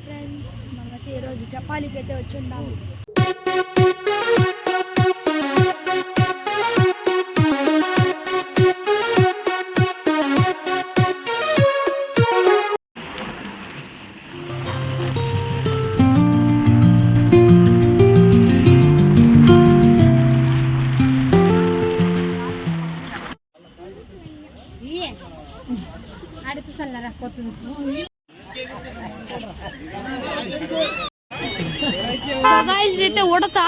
Friends మనమైతే ఈరోజు జపాలికి అయితే వచ్చి ఉన్నాము. అయితే ఉడతా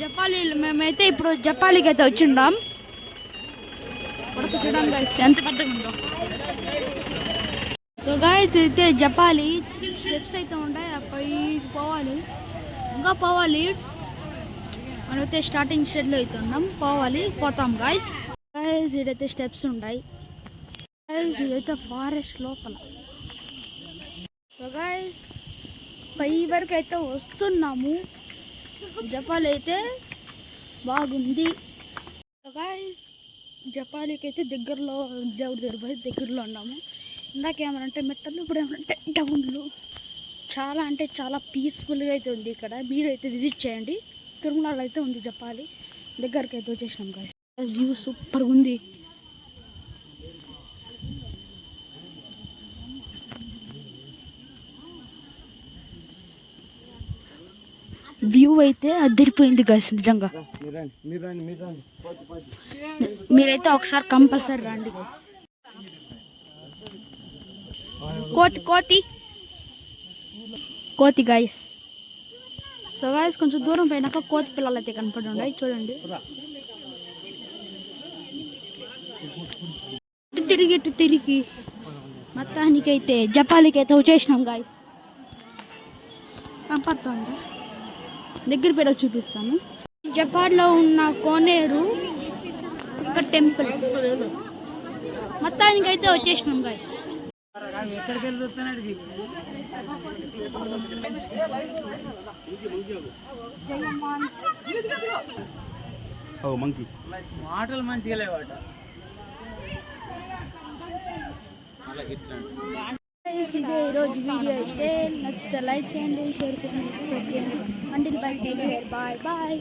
జపాలి మేమైతే ఇప్పుడు జపాలికి అయితే వచ్చిండాం. ఉడత చూడండి గైస్ ఎంత పెద్దగా ఉందో. సో గైస్ అయితే జపాలి స్టెప్స్ అయితే ఉంటాయి, పైకి పోవాలి, ఇంకా పోవాలి. మనమైతే స్టార్టింగ్ స్టేజ్లో అయితే ఉన్నాం, పోతాం గైస్. గైస్ ఇదైతే స్టెప్స్ ఉంటాయి. గైస్ ఇదైతే ఫారెస్ట్ లోపల. సో గైస్ పై వరకు అయితే వస్తున్నాము. జపాలి అయితే బాగుంది. గైస్ జపాలికి అయితే దగ్గరలో దేవుడి దగ్గరలో ఉన్నాము. ఇందాక ఏమనంటే మెట్టలు, ఇప్పుడు ఏమనంటే డౌన్లు. చాలా అంటే చాలా పీస్ఫుల్గా అయితే ఉంది ఇక్కడ. మీరు అయితే విజిట్ చేయండి. తిరుమలలో అయితే ఉంది జపాలి. దగ్గరికి అయితే వచ్చేసినాం గైస్. వ్యూ సూపర్గా ఉంది. వ్యూ అయితే అదిరిపోయింది గైస్ నిజంగా. మీరైతే ఒకసారి కంపల్సరీ రండి గైస్. కోతి గైస్. సో గైస్ కొంచెం దూరం పోయినాక కోతి పిల్లలు అయితే కనపడి ఉన్నాయి చూడండి. తిరిగి మొత్తానికైతే జపాలికి అయితే వచ్చేసినాం గైస్. కనపడుతుంది, దగ్గర పేరు చూపిస్తాను. జపాన్లో ఉన్న కోనేరు ఒక టెంపుల్. మొత్తానికి అయితే వచ్చేసినాం గైస్. మాటలు మంచిగా లేవాట. ఇదే ఈరోజు వీడియో అయితే నచ్చితే లైక్ చేయండి, షేర్ చేయండి, సబ్స్క్రైబ్ చేయండి. Bye bye.